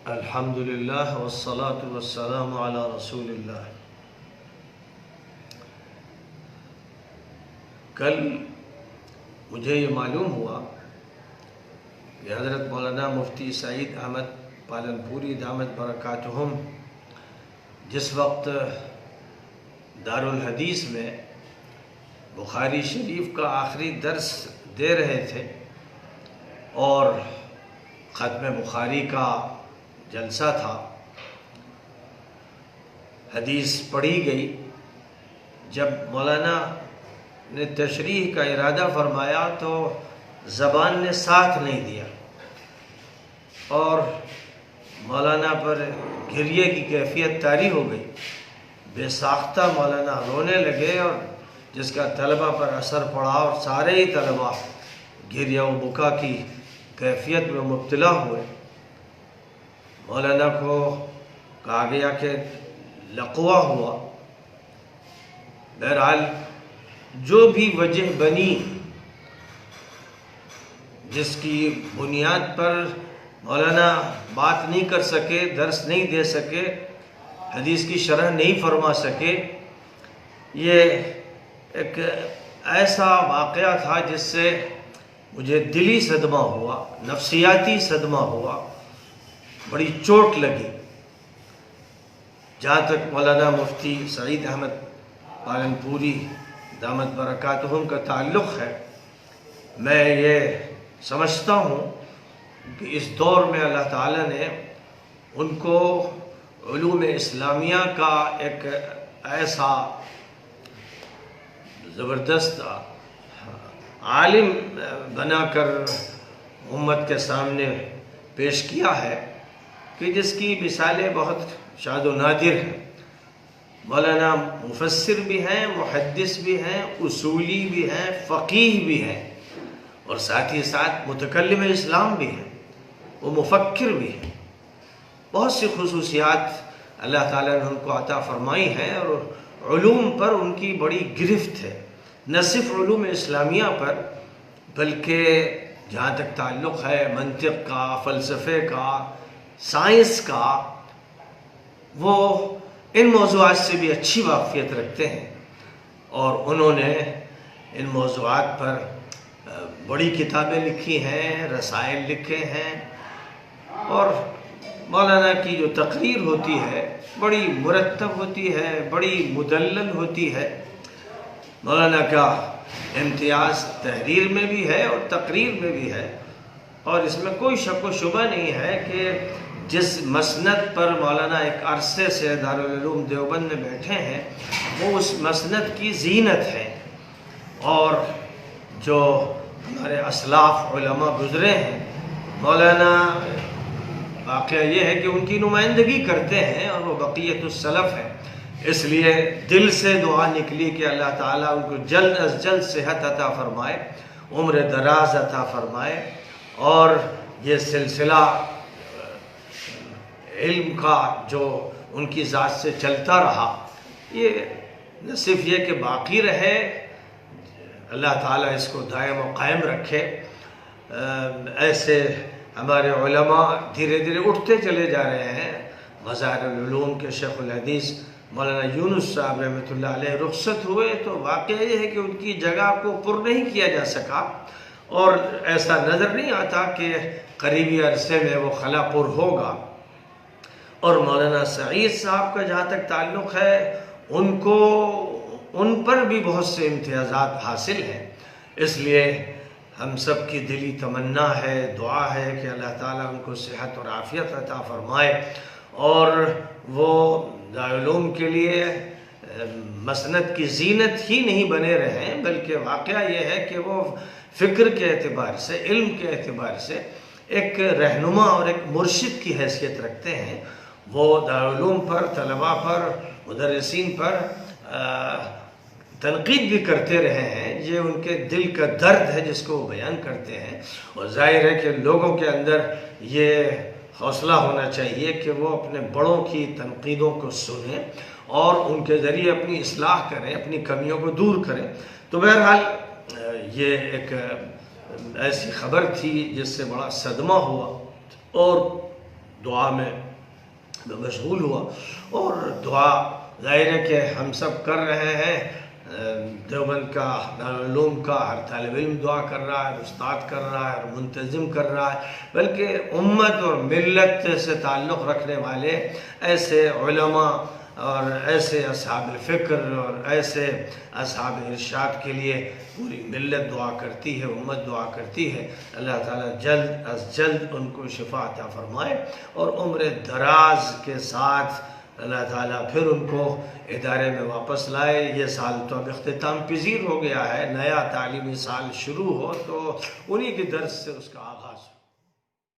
الحمدللہ والصلاة والسلام علی رسول اللہ۔ کل مجھے یہ معلوم ہوا کہ حضرت مولانا مفتی سعید احمد پالنپوری دامت برکاتہم جس وقت دارالحدیث میں بخاری شریف کا آخری درس دے رہے تھے اور ختم بخاری کا جلسہ تھا، حدیث پڑھی گئی۔ جب مولانا نے تشریح کا ارادہ فرمایا تو زبان نے ساتھ نہیں دیا اور مولانا پر گریے کی کیفیت طاری ہو گئی۔ بے ساختہ مولانا رونے لگے اور جس کا طلبہ پر اثر پڑا اور سارے ہی طلبہ گریہ و بکا کی کیفیت میں مبتلا ہوئے۔ مولانا کو کہا گیا کہ لقوہ ہوا۔ بہرحال جو بھی وجہ بنی جس کی بنیاد پر مولانا بات نہیں کر سکے، درس نہیں دے سکے، حدیث کی شرح نہیں فرما سکے، یہ ایک ایسا واقعہ تھا جس سے مجھے دلی صدمہ ہوا، نفسیاتی صدمہ ہوا، بڑی چوٹ لگی۔ جہاں تک مولانا مفتی سعید احمد پالنپوری دامت برکاتہم کا تعلق ہے، میں یہ سمجھتا ہوں کہ اس دور میں اللہ تعالیٰ نے ان کو علوم اسلامیہ کا ایک ایسا زبردست عالم بنا کر امت کے سامنے پیش کیا ہے کہ جس کی مثالیں بہت شاد و نادر ہیں۔ مولانا مفسر بھی ہیں، محدث بھی ہیں، اصولی بھی ہیں، فقیہ بھی ہیں اور ساتھ ہی ساتھ متکلم اسلام بھی ہیں، وہ مفکر بھی ہیں۔ بہت سی خصوصیات اللہ تعالیٰ نے ان کو عطا فرمائی ہیں اور علوم پر ان کی بڑی گرفت ہے، نہ صرف علوم اسلامیہ پر بلکہ جہاں تک تعلق ہے منطق کا، فلسفے کا، سائنس کا، وہ ان موضوعات سے بھی اچھی واقفیت رکھتے ہیں اور انہوں نے ان موضوعات پر بڑی کتابیں لکھی ہیں، رسائل لکھے ہیں اور مولانا کی جو تقریر ہوتی ہے بڑی مرتب ہوتی ہے، بڑی مدلل ہوتی ہے۔ مولانا کا امتیاز تحریر میں بھی ہے اور تقریر میں بھی ہے اور اس میں کوئی شک و شبہ نہیں ہے کہ جس مسند پر مولانا ایک عرصے سے دارالعلوم دیوبند میں بیٹھے ہیں وہ اس مسند کی زینت ہے۔ اور جو ہمارے اسلاف علماء گزرے ہیں، مولانا واقعہ یہ ہے کہ ان کی نمائندگی کرتے ہیں اور وہ بقیت السلف ہے، اس لیے دل سے دعا نکلی کہ اللہ تعالیٰ ان کو جلد از جلد صحت عطا فرمائے، عمر دراز عطا فرمائے اور یہ سلسلہ علم کا جو ان کی ذات سے چلتا رہا، یہ نہ صرف یہ کہ باقی رہے، اللہ تعالیٰ اس کو دائم و قائم رکھے۔ ایسے ہمارے علماء دھیرے دھیرے اٹھتے چلے جا رہے ہیں۔ مظاہر العلوم کے شیخ الحدیث مولانا یونس صاحب رحمۃ اللہ علیہ رخصت ہوئے تو واقعہ یہ ہے کہ ان کی جگہ کو پر نہیں کیا جا سکا اور ایسا نظر نہیں آتا کہ قریبی عرصے میں وہ خلا پر ہوگا۔ اور مولانا سعید صاحب کا جہاں تک تعلق ہے ان پر بھی بہت سے امتیازات حاصل ہیں، اس لیے ہم سب کی دلی تمنا ہے، دعا ہے کہ اللہ تعالیٰ ان کو صحت اور عافیت عطا فرمائے اور وہ دارالعلوم کے لیے مسند کی زینت ہی نہیں بنے رہیں بلکہ واقعہ یہ ہے کہ وہ فکر کے اعتبار سے، علم کے اعتبار سے ایک رہنما اور ایک مرشد کی حیثیت رکھتے ہیں۔ وہ دارالعلوم پر، طلباء پر، مدرسین پر تنقید بھی کرتے رہے ہیں، یہ ان کے دل کا درد ہے جس کو وہ بیان کرتے ہیں اور ظاہر ہے کہ لوگوں کے اندر یہ حوصلہ ہونا چاہیے کہ وہ اپنے بڑوں کی تنقیدوں کو سنیں اور ان کے ذریعے اپنی اصلاح کریں، اپنی کمیوں کو دور کریں۔ تو بہرحال یہ ایک ایسی خبر تھی جس سے بڑا صدمہ ہوا اور دعا میں مشغول ہوا، اور دعا ظاہر ہے کہ ہم سب کر رہے ہیں، دیوبند کا دارالعلوم کا ہر طالب علم دعا کر رہا ہے، استاد کر رہا ہے، اور منتظم کر رہا ہے، بلکہ امت اور ملت سے تعلق رکھنے والے ایسے علماء اور ایسے اصحاب الفکر اور ایسے اصحاب ارشاد کے لیے پوری ملت دعا کرتی ہے، امت دعا کرتی ہے۔ اللہ تعالیٰ جلد از جلد ان کو شفا عطا فرمائے اور عمر دراز کے ساتھ اللہ تعالیٰ پھر ان کو ادارے میں واپس لائے۔ یہ سال تو اب اختتام پذیر ہو گیا ہے، نیا تعلیمی سال شروع ہو تو انہی کے درس سے اس کا آغاز ہو۔